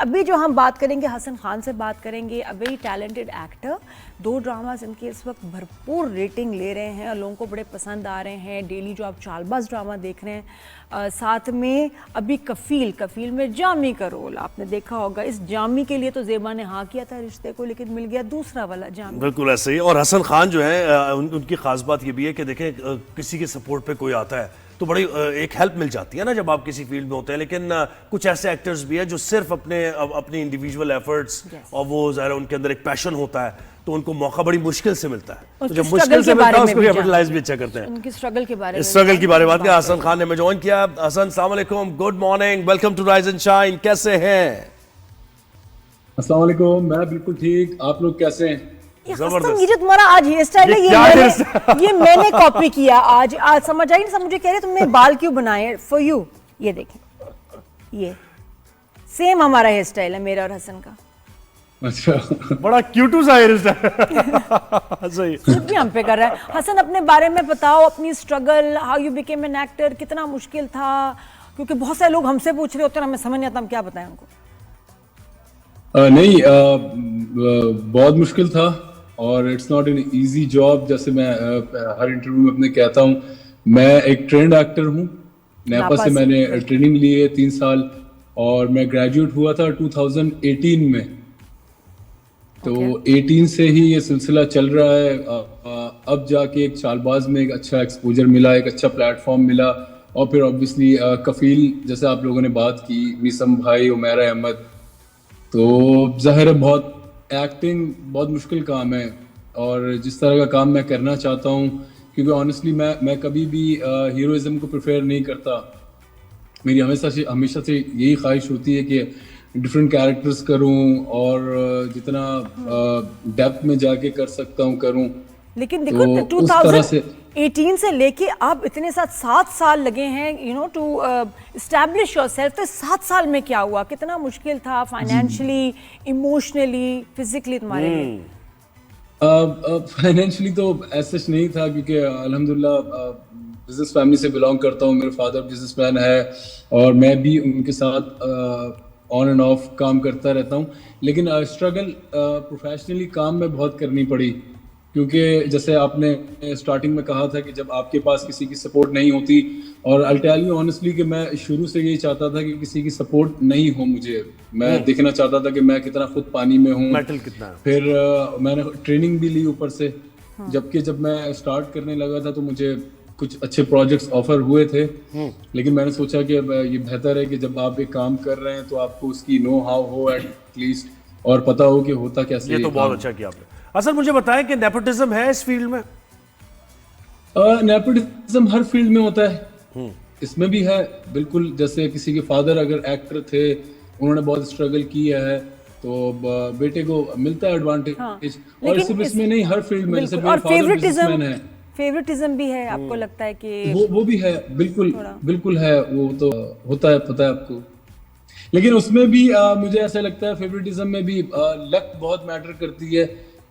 अभी जो हम बात करेंगे हसन खान से बात करेंगे, a very talented actor. 2 dramas इनके इस वक्त भरपूर रेटिंग ले रहे हैं और लोगों को बड़े पसंद आ रहे हैं। डेली जो आप चालबाज ड्रामा देख रहे हैं, साथ में अभी कफील में जामी का रोल आपने देखा होगा। इस जामी के लिए तो ज़ेबा ने हाँ किया था रिश्ते को, लेकिन मिल गया दूसरा वाला जामी। बिल्कुल ऐसे ही। और हसन खान जो है उनकी खास बात ये भी है कि देखें किसी के सपोर्ट पे कोई आता है तो बड़ी एक हेल्प मिल जाती है ना जब आप किसी फील्ड में होते हैं। लेकिन कुछ ऐसे एक्टर्स भी हैं जो सिर्फ अपने इंडिविजुअल एफर्ट्स और वो ज़ाहिर उनके अंदर एक पैशन होता है तो उनको मौका बड़ी मुश्किल से मिलता है। तो जब मुश्किल से मिलता है उसको कैपिटलाइज भी अच्छा करते हैं। उनकी स्ट्रगल के बारे में बात किया हसन खान ने हमें ज्वाइन किया। हसन, अस्सलाम वालेकुम, good morning, welcome to rise and shine. कैसे हैं? अस्सलाम वालेकुम, मैं बिल्कुल ठीक, आप लोग कैसे हैं? ये जो तुम्हारा आज हेयर स्टाइल है ये मैंने कॉपी किया आज समझ आई नहीं। सब मुझे कह रहे तुमने बाल क्यों बनाए फॉर यू। ये देखें, ये सेम हमारा हेयर स्टाइल है मेरा और हसन का। अच्छा, बड़ा क्यूट सा हेयर स्टाइल। सही सूट भी हम पे कर रहा है। हसन, अपने बारे में बताओ, अपनी struggle, how you became an actor, कितना मुश्किल था? क्योंकि बहुत सारे लोग हमसे पूछ रहे होते हैं, हमें समझ नहीं आता हम क्या बताएं उनको। नहीं, बहुत मुश्किल था और it's not an easy job. जैसे मैं हर इंटरव्यू में अपने कहता हूँ, मैं एक ट्रेंड एक्टर हूँ। नेपा से मैंने ट्रेनिंग ली है 3 साल और मैं ग्रेजुएट हुआ था 2018 में। तो 18 से ही ये सिलसिला चल रहा है। अब जाके एक चालबाज में एक अच्छा एक्सपोजर मिला, एक अच्छा प्लेटफॉर्म मिला और फिर ऑब्वियसली कफील जैसे आप लोगों ने बात की, मीसम भाई, उमैरा अहमद। तो ज़ाहिर है बहुत एक्टिंग बहुत मुश्किल काम है और जिस तरह का काम मैं करना चाहता हूँ, क्योंकि ऑनेस्टली मैं कभी भी हीरोइज्म को प्रेफर नहीं करता। मेरी हमेशा से यही ख्वाहिश होती है कि डिफरेंट कैरेक्टर्स करूँ और जितना डेप्थ में जाके कर सकता हूँ करूँ। लेकिन देखो तो 2018 से लेके अब इतने 7 साल लगे हैं टू एस्टैब्लिश योरसेल्फ। तो 7 साल में क्या हुआ, कितना मुश्किल था फाइनेंशियली, इमोशनली, फिजिकली तुम्हारे लिए? फाइनेंशियली तो ऐसा नहीं था क्योंकि अल्हम्दुलिल्लाह बिजनेस फैमिली से बिलोंग करता हूँ। मेरे फादर बिजनेसमैन है और मैं भी उनके साथ ऑन एंड ऑफ काम करता रहता हूँ। लेकिन स्ट्रगल प्रोफेशनली काम में बहुत करनी पड़ी, क्योंकि जैसे आपने स्टार्टिंग में कहा था कि जब आपके पास किसी की सपोर्ट नहीं होती, और आई टेल यू ऑनेस्टली कि मैं शुरू से यही चाहता था कि किसी की सपोर्ट नहीं हो मुझे। मैं देखना चाहता था कि मैं कितना खुद पानी में हूँ। फिर मैंने ट्रेनिंग भी ली ऊपर से। जबकि जब मैं स्टार्ट करने लगा था तो मुझे कुछ अच्छे प्रोजेक्ट्स ऑफर हुए थे, लेकिन मैंने सोचा कि ये बेहतर है कि जब आप एक काम कर रहे हैं तो आपको उसकी नो हाउ हो एटलीस्ट, और पता हो कि होता कैसे। ये तो बहुत अच्छा किया आपने। असल मुझे बताएं कि नेपोटिज्म है इस फील्ड में? नेपोटिज्म हर फील्ड में होता है, इसमें भी है बिल्कुल। जैसे किसी के फादर अगर एक्टर थे, उन्होंने बहुत स्ट्रगल किया है तो बेटे को मिलता है एडवांटेज। और सिर्फ इसमें नहीं, हर फील्ड में। जैसे मेरे फादर बिजनेसमैन है। फेवरेटिज्म भी है, आपको लगता है कि वो भी है? बिल्कुल है, वो तो होता है, पता है आपको। लेकिन उसमें भी मुझे ऐसा लगता है फेवरेटिज्म में भी लक बहुत मैटर करती है,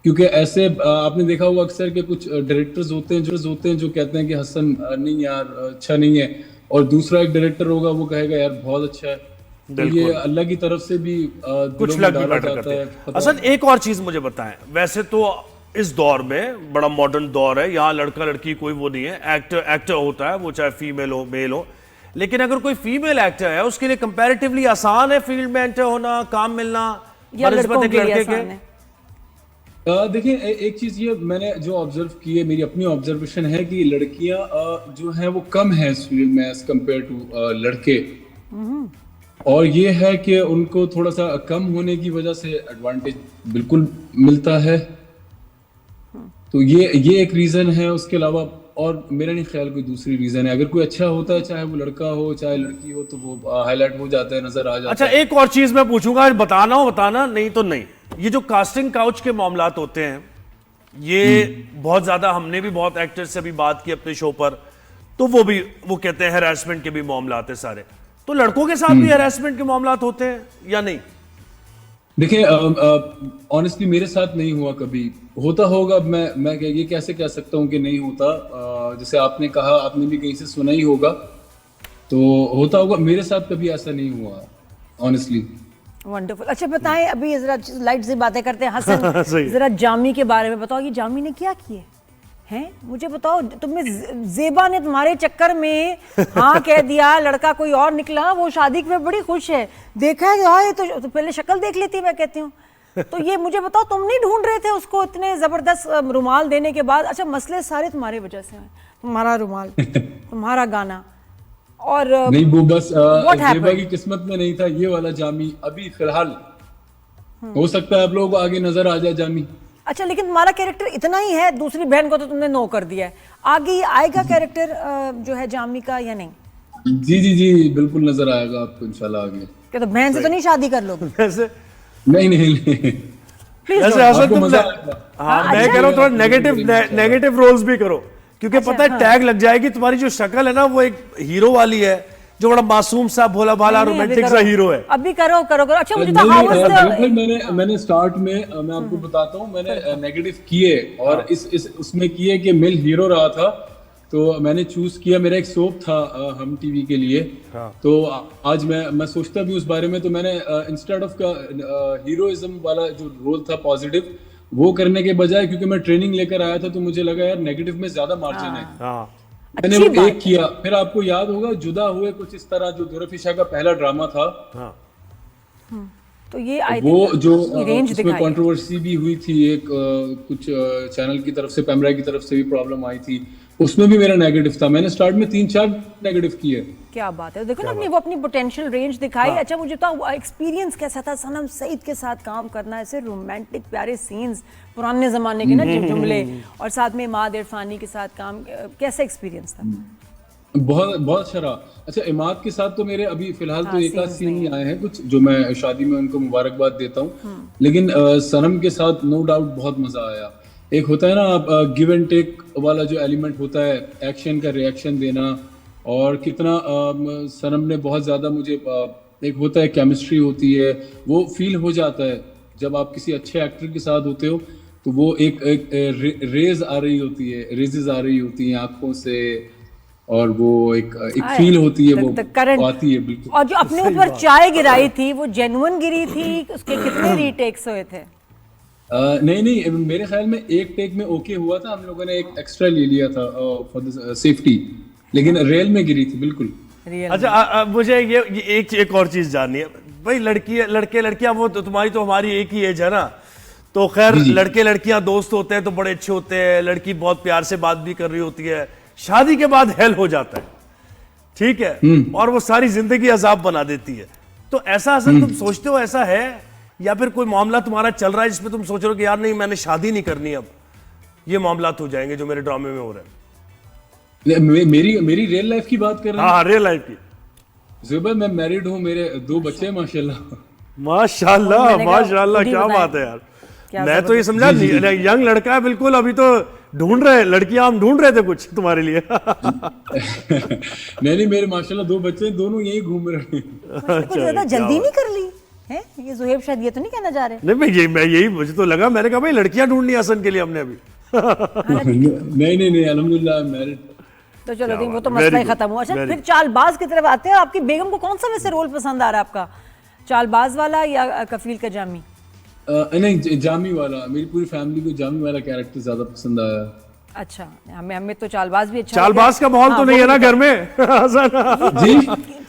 क्योंकि ऐसे आपने देखा होगा अक्सर के कुछ डायरेक्टर्स होते हैं जो कहते हैं कि हसन नहीं यार अच्छा नहीं है, और दूसरा एक डायरेक्टर होगा वो कहेगा यार बहुत अच्छा है। तो ये अल्लाह की तरफ से भी कुछ लक भी मैटर करता है। असल एक और चीज मुझे बताएं, वैसे तो इस दौर में बड़ा मॉडर्न दौर है, यहाँ लड़का लड़की कोई वो नहीं है, एक्टर होता है, वो चाहे फीमेल हो मेल हो। लेकिन अगर कोई फीमेल एक्टर है उसके लिए कंपैरेटिवली आसान है फील्ड में एंटर होना, काम मिलना, या लड़कों के लिए आसान है? देखिए, एक चीज ये मैंने जो ऑब्जर्व की है, मेरी अपनी ऑब्जर्वेशन है कि लड़कियां जो हैं वो कम है इस फील्ड में एज कम्पेयर टू लड़के। और ये है कि उनको थोड़ा सा कम होने की वजह से एडवांटेज बिल्कुल मिलता है। तो ये एक रीजन है। उसके अलावा और मेरा नहीं ख्याल कोई दूसरी रीजन है। अगर कोई अच्छा होता है, चाहे वो लड़का हो चाहे लड़की हो, तो वो हाईलाइट हो जाता है, नजर आ जाता है। अच्छा, एक और चीज मैं पूछूंगा, बताना हो बताना, नहीं तो नहीं। ये जो कास्टिंग काउच के मामलात होते हैं, ये बहुत ज्यादा, हमने भी बहुत एक्टर्स से भी बात की अपने शो पर, तो वो कहते हैं हैरेसमेंट के भी मामलात है सारे। तो लड़कों के साथ भी हैरेसमेंट के मामलात होते हैं या नहीं? देखिए, ऑनेस्टली मेरे साथ नहीं हुआ कभी। होता होगा, मैं ये कैसे कह सकता हूँ कि नहीं होता। जैसे आपने कहा, आपने भी कहीं से सुना ही होगा, तो होता होगा। मेरे साथ कभी ऐसा नहीं हुआ ऑनेस्टली। वंडरफुल। अच्छा बताएं, अभी जरा लाइट से बातें करते हैं हसन, सही। जरा जामी के बारे में बताओ, ये जामी ने क्या किए हैं, मुझे बताओ। तुम्हें जेबा ने तुम्हारे चक्कर में हाँ कह दिया, लड़का कोई और निकला, वो शादी में बड़ी खुश है, देखा है हाँ ये तो पहले शक्ल देख लेती मैं कहती हूँ। तो ये मुझे बताओ, तुम नहीं ढूंढ रहे थे उसको इतने जबरदस्त रुमाल देने के बाद? अच्छा मसले सारे तुम्हारी वजह से हैं, तुम्हारा रुमाल, तुम्हारा गाना, और नहीं वो बस what happened? जेबा की किस्मत में नहीं था ये वाला जामी अभी फिलहाल। हो सकता है आप लोगों को आगे नजर आ जाए जामी। अच्छा लेकिन तुम्हारा कैरेक्टर इतना ही है, दूसरी बहन को तो तुमने नो कर दिया है, आगे ये आएगा कैरेक्टर जो है जामी का या नहीं? जी जी जी बिल्कुल नजर आएगा आपको इंशाल्लाह आगे। क्या तो बहन से तो नहीं शादी कर लोगे? वैसे नहीं नहीं नहीं Please वैसे don't. हसन आपको तुम मजा आएगा। हाँ मैं अच्छा, कह रहा हूँ थोड़ा नहीं, नेगेटिव रोल्स भी करो, क्योंकि पता है टैग लग जाएगी। तुम्हारी जो शक्ल है ना वो एक हीरो वाली है, जो बड़ा मासूम सा भोला भाला नहीं, अभी रोमांटिक करो। सा हीरो है। अभी करो करो करो। अच्छा मुझे तो नहीं, how was बिल्कुल the- मैंने स्टार्ट में मैं आपको बताता हूँ, मैंने नेगेटिव किए और इस उसमें किए कि मिल हीरो रहा था, तो मैंने चूज किया। मेरा एक सोप था हम टीवी के लिए, तो आज मैं सोचता भी उस बारे में, तो मैंने इंस्टेड ऑफ का हीरोइज्म वाला जो रोल था पॉजिटिव, वो करने के बजाय, क्योंकि मैं ट्रेनिंग लेकर आया था तो मुझे लगा यार नेगेटिव में ज्यादा मार्जिन है, हाँ मैंने अच्छी वो बात एक किया। फिर आपको याद होगा जुदा हुए कुछ इस तरह, जो दुरफिशा का पहला ड्रामा था, हाँ तो ये आई वो थिंक जो रेंज उसमें दिखाई। कंट्रोवर्सी भी हुई थी, एक कुछ चैनल की तरफ से, पैमरा की तरफ से भी प्रॉब्लम आई थी, उसमें भी मेरा नेगेटिव था। मैंने स्टार्ट में 3-4 नेगेटिव किए। क्या बात है, देखो ना अपनी वो अपनी पोटेंशियल रेंज दिखाई। अच्छा मुझे तो एक्सपीरियंस कैसा था सनम सईद के साथ काम करना, ऐसे रोमांटिक प्यारे सीन्स, पुराने जमाने के ना जुमले, और साथ में इमाद इरफानी के साथ काम, कैसा एक्सपीरियंस था? बहुत बहुत अच्छा रहा। अच्छा इमाद के साथ तो मेरे अभी फिलहाल तो एक आध scenes सीन ही आए हैं कुछ, जो मैं शादी में उनको मुबारकबाद देता हूँ, लेकिन सनम के साथ नो डाउट बहुत मजा आया। एक होता है ना आप गिव एंड टेक वाला जो एलिमेंट होता है, एक्शन का रिएक्शन देना, और कितना सनम ने बहुत ज्यादा मुझे एक होता है केमिस्ट्री होती है, वो फील हो जाता है जब आप किसी अच्छे एक्टर के साथ होते हो, तो वो एक रेज आ रही होती है, रेजेस आ रही होती हैं आंखों से, और वो एक फील होती है, वो करंट आती है बिल्कुल। और जो अपने ऊपर चाय गिराई थी वो जेन्युइन गिरी थी, उसके कितने रीटेक्स हुए थे? नहीं मेरे ख्याल में एक टेक में ओके हुआ था, हम लोगों ने एक एक्स्ट्रा ले लिया था फॉर द सेफ्टी, लेकिन रियल में गिरी थी बिल्कुल। रियल अच्छा मुझे ये एक और चीज जाननी है भाई, लड़के लड़कियां वो तो तुम्हारी तो हमारी एक ही एज है ना, तो खैर लड़के लड़कियां दोस्त होते हैं तो बड़े अच्छे होते हैं, लड़की बहुत प्यार से बात भी कर रही होती है, शादी के बाद हेल हो जाता है, ठीक है, और वो सारी जिंदगी अजाब बना देती है। तो ऐसा असल तुम सोचते हो ऐसा है, या फिर कोई मामला तुम्हारा चल रहा है जिसमें तुम सोच रहे हो कि यार नहीं मैंने शादी नहीं करनी, अब ये मामला हो जाएंगे जो मेरे ड्रामे में हो रहे हैं? मेरी रियल लाइफ की बात कर रहे हैं? हाँ रियल लाइफ की। जुबैर मैं मैरिड हूँ, मेरे 2 बच्चे हैं माशाल्लाह। माशाल्लाह मैंने कहा, माशाल्लाह, खुद ही क्या बताएं। बात है यार। क्या मैं तो ये समझा यंग लड़का है बिल्कुल, अभी तो ढूंढ रहे, लड़कियां हम ढूंढ रहे थे कुछ तुम्हारे लिए। नहीं मेरे माशाल्लाह 2 बच्चे हैं, दोनों यही घूम रहे हैं। कुछ ज्यादा जल्दी नहीं कर ली है ये जुहेब, शायद ये तो नहीं कहना चाह रहे? नहीं मैं यही मुझे तो लगा, मैंने कहा भाई लड़कियां ढूंढनी है हसन के लिए हमने अभी। नहीं अल्हम्दुलिल्लाह मैरिड। तो चलो ठीक, वो तो Very मसला ही good, खत्म हुआ। अच्छा very फिर चालबाज की तरफ आते हैं। आपकी बेगम को कौन सा वैसे रोल पसंद आ रहा है आपका, चालबाज वाला या कफील का जामी? नहीं जामी वाला, मेरी पूरी फैमिली को जामी वाला कैरेक्टर ज्यादा पसंद आया। अच्छा हमें तो चालबाज भी अच्छा चालबाज लगा। का माहौल हाँ, तो वो नहीं है भी ना तो- घर में हसन?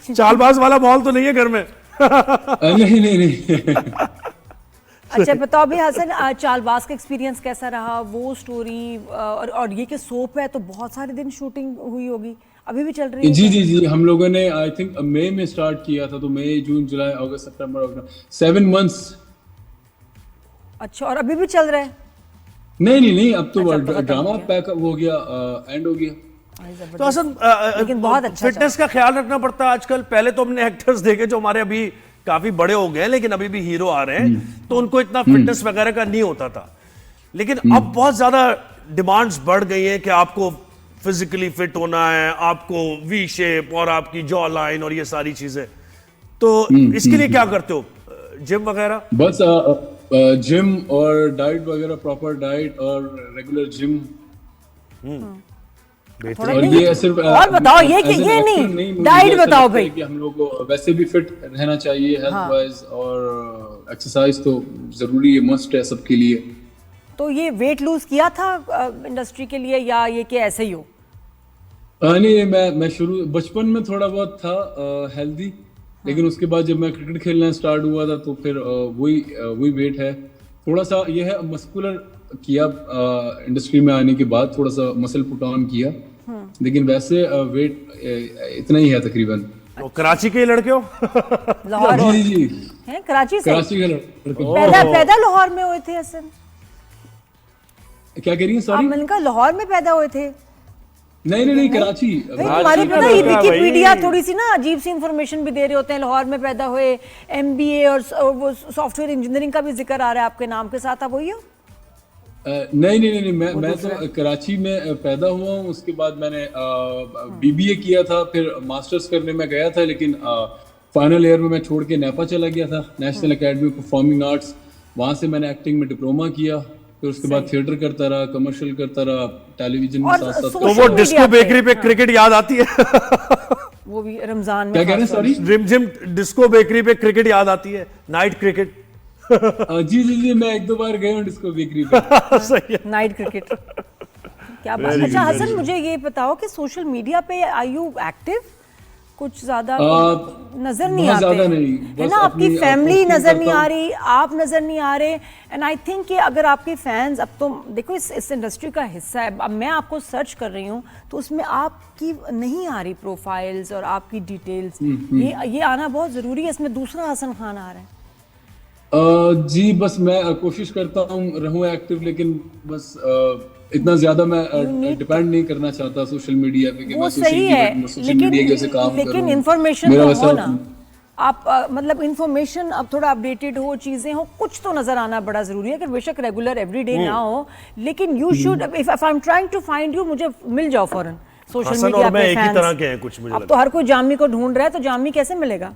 जी चालबाज वाला माहौल तो नहीं है घर में? नहीं अच्छा बताओ भी हसन, चालबाज का एक्सपीरियंस कैसा रहा, वो स्टोरी, और ये कि सोप है तो बहुत सारे दिन शूटिंग हुई होगी, अभी भी चल रही है? जी हम लोगों ने आई थिंक मई में स्टार्ट किया था, तो मई जून जुलाई अगस्त सितंबर 7 मंथ्स। अच्छा और अभी भी चल रहा है? नहीं अब तो अच्छा, अब तो खत्म ड्रामा हो गया। पैक हो गया, एंड हो गया। तो हसन लेकिन बहुत अच्छा फिटनेस का ख्याल रखना पड़ता है आजकल। पहले तो हमने एक्टर्स देखे जो हमारे अभी काफी बड़े हो गए लेकिन अभी भी हीरो आ रहे हैं, तो उनको इतना फिटनेस वगैरह का नहीं होता था, लेकिन अब बहुत ज्यादा डिमांड्स बढ़ गई हैं कि आपको फिजिकली फिट होना है, आपको वी शेप और आपकी जॉ लाइन और ये सारी चीजें, तो इसके लिए क्या करते हो, जिम वगैरह? बस जिम और डाइट वगैरह, प्रॉपर डाइट और रेगुलर जिम। थोड़ा और नहीं, ये सिर्फ और बताओ ये कि as an ये actor नहीं, मुझे डाइट ऐसा बताओ लगता है भाई। कि हम लोग को वैसे भी फिट रहना चाहिए हेल्थ वाइज, और एक्सरसाइज तो जरूरी है, मस्ट है सबके लिए। तो ये वेट लूज किया था इंडस्ट्री के लिए, या ये कि ऐसे ही हो? नहीं, मैं शुरू बचपन में थोड़ा बहुत था हेल्दी, लेकिन उसके बाद जब मैं क्रिकेट खेलना स्टार्ट हुआ था तो फिर वही वेट है। थोड़ा सा ये है मस्कुलर किया इंडस्ट्री में आने के बाद, थोड़ा सा मसल पुट ऑन किया, लेकिन वैसे वेट इतना ही है तकरीबन। तो कराची के लड़के हो? लाहौर जी जी, हैं, कराची से? कराची का लड़का। पैदा लाहौर में हुए थे हसन? क्या कह रही हैं? आप सॉरी, मैंने कहा लाहौर में पैदा हुए थे? नहीं, कराची। भाई तुम्हारी का पता है लड़का विकिपीडिया भाई। थोड़ी सी ना अजीब सी इंफॉर्मेशन भी दे रहे होते हैं। लाहौर में पैदा हुए, एमबीए और वो सॉफ्टवेयर इंजीनियरिंग का भी जिक्र आ रहा है आपके नाम के साथ, आप वही हो? नहीं, मैं तो कराची में पैदा हुआ हूँ। उसके बाद मैंने बीबीए किया था, फिर मास्टर्स करने में गया था, लेकिन फाइनल ईयर में मैं छोड़ के नेपा चला गया था, national academy of performing arts. वहाँ से मैंने एक्टिंग में डिप्लोमा किया, फिर उसके बाद थिएटर करता रहा, कमर्शियल करता रहा, टेलीविजन के साथ साथ। तो वो सोशल डिस्को मीडिया पे, बेकरी पे क्रिकेट याद आती है? वो भी रमजान में। क्या कह रहे हैं? सॉरी, रिम जिम डिस्को बेकरी पे क्रिकेट याद आती है, नाइट क्रिकेट। जी, मैं एक दो बार गया हूँ डिस्को बेकरी पे। सही है। नाइट क्रिकेट, क्या बात। अच्छा हसन, मुझे ये बताओ कि सोशल मीडिया पे आर यू एक्टिव? कुछ ज्यादा नजर नहीं बहुत आते ज्यादा नहीं, है बस ना? आपकी अपनी फैमिली posting नजर नहीं करता आ हूँ। रही, आप नजर नहीं आ रहे। एंड आई थिंक कि अगर आपके फैंस, अब तो देखो इस इंडस्ट्री का हिस्सा है, अब मैं आपको सर्च कर रही हूँ तो उसमें आपकी नहीं आ रही प्रोफाइल्स और आपकी डिटेल्स, ये आना बहुत जरूरी है। इसमें दूसरा हसन खान आ रहा है। जी, बस मैं कोशिश करता हूँ रहूं एक्टिव, लेकिन बस इतना ज्यादा मैं डिपेंड नहीं करना चाहता सोशल मीडिया पे कि वो मैं सही है, सोशल मीडिया कैसे काम लेकिन करूं। इंफॉर्मेशन मेरा तो वैसा हो ना, आप मतलब इंफॉर्मेशन अब थोड़ा अपडेटेड हो, चीजें हो, कुछ तो नजर आना बड़ा जरूरी है। अगर बेशक रेगुलर एवरीडे ना हो, लेकिन you should, if I am trying to find you, मुझे मिल जाओ फौरन सोशल हसन मीडिया और मैं पे एक ही फैंस। तरह के हैं कुछ, मुझे अब तो हर कोई जामी को ढूंढ रहा है, तो जामी कैसे मिलेगा?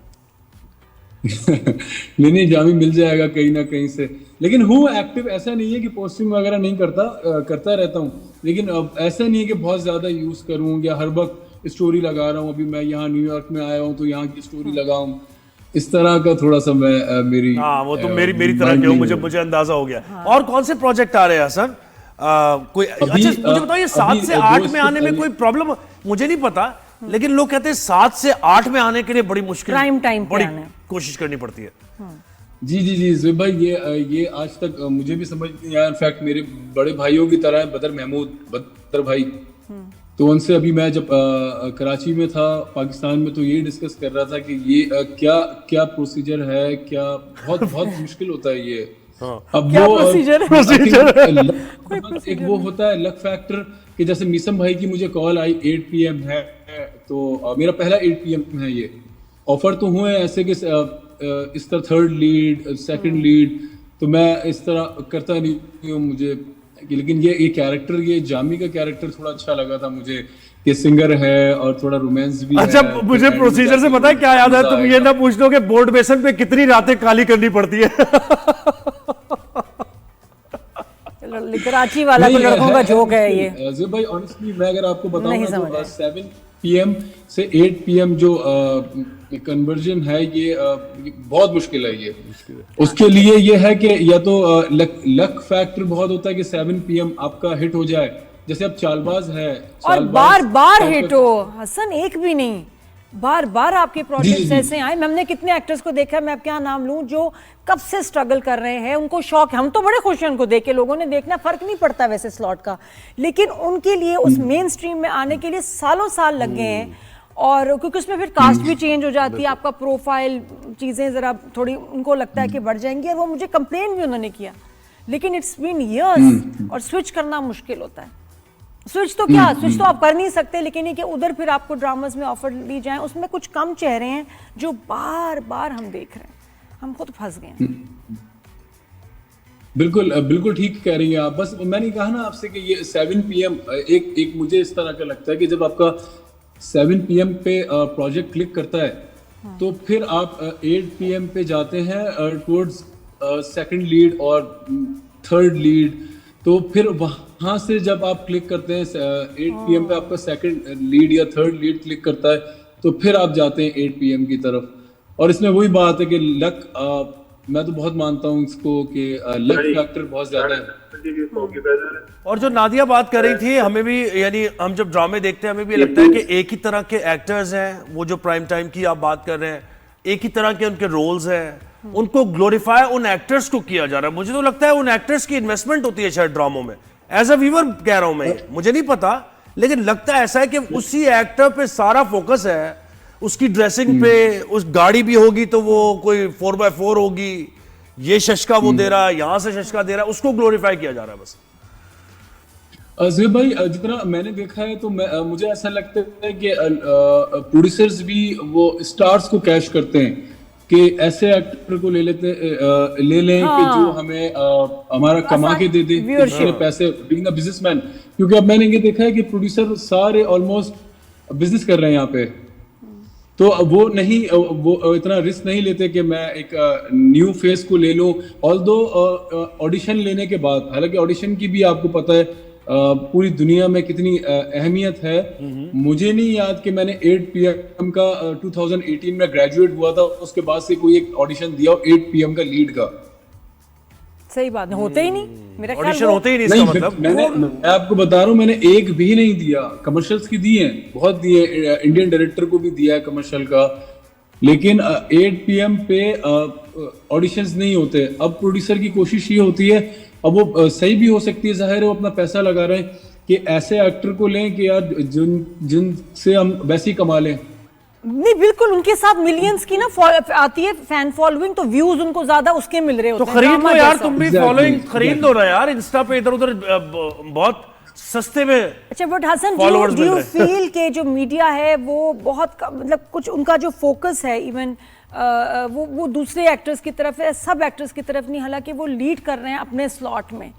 नहीं, जामी मिल जाएगा कहीं ना कहीं से, लेकिन हूँ एक्टिव। ऐसा नहीं है कि पोस्टिंग वगैरह नहीं करता रहता हूँ, लेकिन अब ऐसा नहीं है कि बहुत ज्यादा यूज करूँ या हर वक्त स्टोरी लगा रहा हूँ। अभी मैं यहाँ न्यूयॉर्क में आया हूँ तो यहाँ की स्टोरी लगाऊं, इस तरह का थोड़ा सा मैं मेरी हाँ, वो तो मेरी तरह के हो, मुझे अंदाजा हो गया। और कौन से प्रोजेक्ट आ रहे हैं हसन? कोई अच्छा मुझे बताओ, ये 7 से 8 में आने में कोई प्रॉब्लम? मुझे नहीं पता, लेकिन लोग कहते हैं 7 से 8 में आने के लिए बड़ी मुश्किल, Prime time पे बड़ी आना है। कोशिश करनी पड़ती है। जी ज़ुबैर भाई, ये आज तक मुझे भी समझ नहीं आया। इनफैक्ट मेरे बड़े भाइयों की तरह है बदर भाई, तो उनसे अभी मैं जब कराची में था पाकिस्तान में, तो ये डिस्कस कर रहा था कि ये क्या प्रोसीजर है, क्या बहुत मुश्किल होता है ये। अब क्या वो प्रोसीजर है? एक वो होता है लक फैक्टर, कि जैसे मीसम भाई की मुझे कॉल आई 8 PM है, तो मेरा पहला 8 PM है। ये ऑफर तो हुए ऐसे कि इस तरह 3rd लीड, 2nd लीड, तो मैं इस तरह करता नहीं हूँ मुझे। लेकिन ये कैरेक्टर, ये जामी का कैरेक्टर थोड़ा अच्छा लगा था मुझे, कि सिंगर है और थोड़ा रोमांस भी अच्छा, है। मुझे प्रोसीजर से पता है क्या याद है? तुम ये ना पूछ लो कि बोर्ड बेसन पे कितनी रातें काली करनी पड़ती है। चलो, कराची वाला तो लड़कों का जोक है ये। ज़ुबैर भाई, ऑनेस्टली मैं अगर आपको बताऊं नहीं ना, समझ तो आया। 7 PM से 8 PM जो कन्वर्जन है, ये बहुत मुश्किल है। ये उसके लिए ये है कि या तो लक फैक्टर बहुत होता है कि 7 PM आपका हिट हो जाए, जैसे अब चालबाज है, और बार हिट हो हसन, एक भी नहीं, बार आपके प्रोजेक्ट्स ऐसे आए। हमने कितने एक्टर्स को देखा है, मैं अब क्या नाम लूं, जो कब से स्ट्रगल कर रहे हैं, उनको शौक है। हम तो बड़े खुश हैं उनको देख के, लोगों ने देखना, फर्क नहीं पड़ता वैसे स्लॉट का, लेकिन उनके लिए उस मेन स्ट्रीम में आने के लिए सालों साल लग गए हैं। और क्योंकि उसमें फिर कास्ट भी चेंज हो जाती है, आपका प्रोफाइल, चीजें जरा थोड़ी उनको लगता है कि बढ़ जाएंगी, और वो मुझे कंप्लेन भी उन्होंने किया, लेकिन इट्स बीन इयर्स, और स्विच करना मुश्किल होता है। स्विच तो क्या, स्विच तो आप कर नहीं सकते, लेकिन ये कि उधर फिर आपको ड्रामास में ऑफर ली जाए, उसमें कुछ कम चेहरे हैं जो बार हम देख रहे हैं, हम खुद फंस गए हैं। बिल्कुल ठीक कह रही हैं आप। बस मैंने कहा ना आपसे कि ये 7 PM एक मुझे इस तरह का लगता है कि जब आपका 7 PM पे प्रोजेक्ट क्लिक करता है, तो फिर आप 8 PM पे जाते हैं टुवर्ड्स 2nd लीड और 3rd लीड, तो फिर वहां से जब आप क्लिक करते हैं 8 PM पे आपका सेकंड लीड या थर्ड लीड क्लिक करता है, तो फिर आप जाते हैं 8 PM की तरफ। और इसमें वही बात है कि लक, मैं तो बहुत मानता हूँ इसको कि लक फैक्टर बहुत ज्यादा है। और जो नादिया बात कर रही थी, हमें भी, यानी हम जब ड्रामे देखते हैं हमें भी लगता है कि एक ही तरह के एक्टर्स हैं, वो जो प्राइम टाइम की आप बात कर रहे हैं, एक ही तरह के उनके रोल्स हैं, उनको ग्लोरीफाई उन एक्टर्स को किया जा रहा है। मुझे तो लगता है उन एक्टर्स की इन्वेस्टमेंट होती है शायद ड्रामों में। एज अ व्यूअर कह रहा हूं मैं, मुझे नहीं पता, लेकिन लगता ऐसा है कि उसी एक्टर पे सारा फोकस है, उसकी ड्रेसिंग पे, उस गाड़ी भी होगी तो वो कोई 4x4 होगी, ये शशका वो दे रहा है, यहां से शशका दे रहा है, उसको ग्लोरीफाई किया जा रहा है बस। ज़ुबैर भाई, जितना मैंने देखा है तो मुझे ऐसा लगता है कि प्रोड्यूसर्स भी वो स्टार्स को कैश करते हैं कि ऐसे एक्टर को ले लें कि जो हमें हमारा कमा के दे दे पैसे, बीइंग अ बिजनेसमैन। क्योंकि अब मैंने ये देखा है कि प्रोड्यूसर सारे ऑलमोस्ट बिजनेस कर रहे हैं यहाँ पे, तो वो नहीं, वो इतना रिस्क नहीं लेते कि मैं एक न्यू फेस को ले लूं। ऑल्दो ऑडिशन लेने के बाद, हालांकि ऑडिशन की भी आपको पता है पूरी दुनिया में कितनी अहमियत है। मुझे नहीं याद कि मैंने 8 PM का 2018 में ग्रेजुएट हुआ था, उसके बाद से कोई एक ऑडिशन दिया 8 PM का लीड का। सही बात है, होते ही नहीं, मेरा ख्याल ऑडिशन होते ही नहीं, इसका मतलब। मैं आपको बता रहा हूँ, मैंने एक भी नहीं दिया। कमर्शियल्स की दिए हैं, बहुत दिए, इंडियन डायरेक्टर को भी दिया है कमर्शियल का, लेकिन 8 PM पे ऑडिशंस नहीं होते। अब प्रोड्यूसर की कोशिश ये होती है, अब वो सही भी हो सकती है, जाहिर है वो अपना पैसा लगा रहे हैं कि ऐसे एक्टर को लें कि यार जिनसे हम वैसे ही कमा लें। नहीं, बिल्कुल, उनके साथ मिलियंस की ना आती है फैन फॉलोइंग, तो व्यूज उनको ज्यादा उसके मिल रहे होते हैं। तो खरीद लो यार, तुम भी फॉलोइंग खरीद लो ना यार, इंस्टा पे इधर उधर बहुत सस्ते में। अच्छा, but Hasan, do you feel के जो मीडिया है वो बहुत मतलब कुछ उनका जो फोकस है इवन वो दूसरे एक्टर्स की तरफ है, सब एक्टर्स की तरफ नहीं, हालांकि वो लीड कर रहे हैं अपने स्लॉट में,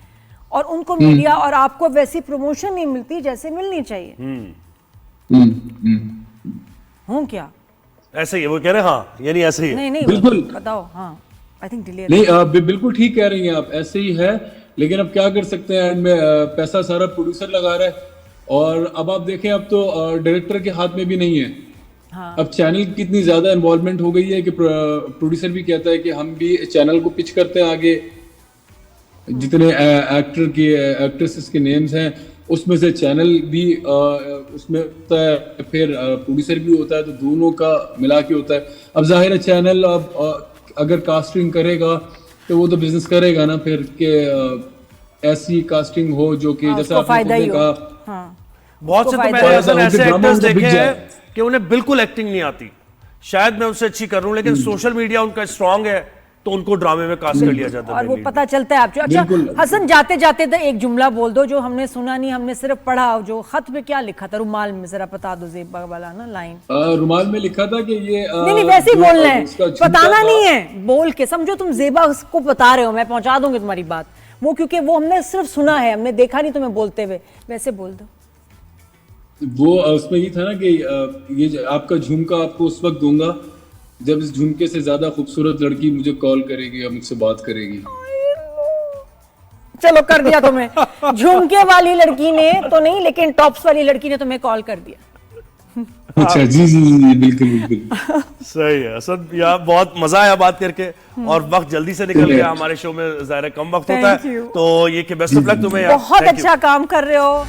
और उनको मीडिया और आपको वैसी प्रमोशन नहीं मिलती जैसे मिलनी चाहिए। हूँ क्या ऐसे ही वो कह रहे हैं? हाँ, यानी ऐसे ही नहीं नहीं बिल्कुल बताओ। हाँ, आई थिंक डिले नहीं, बिल्कुल ठीक कह रही हैं आप, ऐसे ही है। लेकिन अब क्या कर सकते हैं, इनमें पैसा सारा प्रोड्यूसर लगा रहा है, और अब आप देखें अब तो डायरेक्टर के हाथ में भी नहीं है। हाँ। अब चैनल की इतनी ज्यादा इन्वॉल्वमेंट हो गई है कि प्रोड्यूसर भी कहता है कि हम भी चैनल को पिच करते हैं आगे, जितने एक्टर के एक्ट्रेसेस के नेम्स हैं उसमें से चैनल भी उसमें होता है, फिर प्रोड्यूसर भी होता है, तो दोनों का मिला के होता है। अब जाहिर है चैनल अब अगर कास्टिंग करेगा तो वो तो बिजनेस करेगा ना फिर, के ऐसी कास्टिंग हो जो कि जैसा आपने कहा। बहुत से तो मैंने ऐसे एक्टर्स देखे हैं कि उन्हें बिल्कुल एक्टिंग नहीं आती, शायद मैं उससे अच्छी कर रहा हूं, लेकिन सोशल मीडिया उनका स्ट्रांग है तो उनको ड्रामे में कास्ट कर लिया जाता है और वो पता चलता है आपको। अच्छा हसन, जाते जाते तो एक जुमला बोल दो जो हमने सुना नहीं, हमने सिर्फ पढ़ा, जो खत पे क्या लिखा था रुमाल में, जरा बता दो ज़ेबा वाला ना लाइन। रुमाल में लिखा था कि ये नहीं वैसे ही बोलना है, बताना नहीं है, बोल के समझो तुम ज़ेबा को बता रहे हो, मैं पहुंचा दूंगी तुम्हारी बात, वो क्योंकि वो हमने सिर्फ सुना है, हमने देखा नहीं तुम्हें बोलते हुए, वैसे बोल दो। वो उसमें ये था ना कि ये आपका झुमका आपको उस वक्त दूंगा जब इस झुमके से ज्यादा खूबसूरत लड़की मुझे कॉल करेगी या मुझसे बात करेगी। चलो कर दिया तुम्हें, झुमके वाली लड़की ने तो नहीं, लेकिन टॉप्स वाली लड़की ने तुम्हें कॉल कर दिया। अच्छा जी जी जी बिल्कुल बिल्कुल सही है सर, यार बहुत मजा आया बात करके, और वक्त जल्दी से निकल गया हमारे शो में, ज़ाहिर कम वक्त होता है, तो ये कि बेस्ट ऑफ लक तुम्हें, बहुत अच्छा काम कर रहे हो।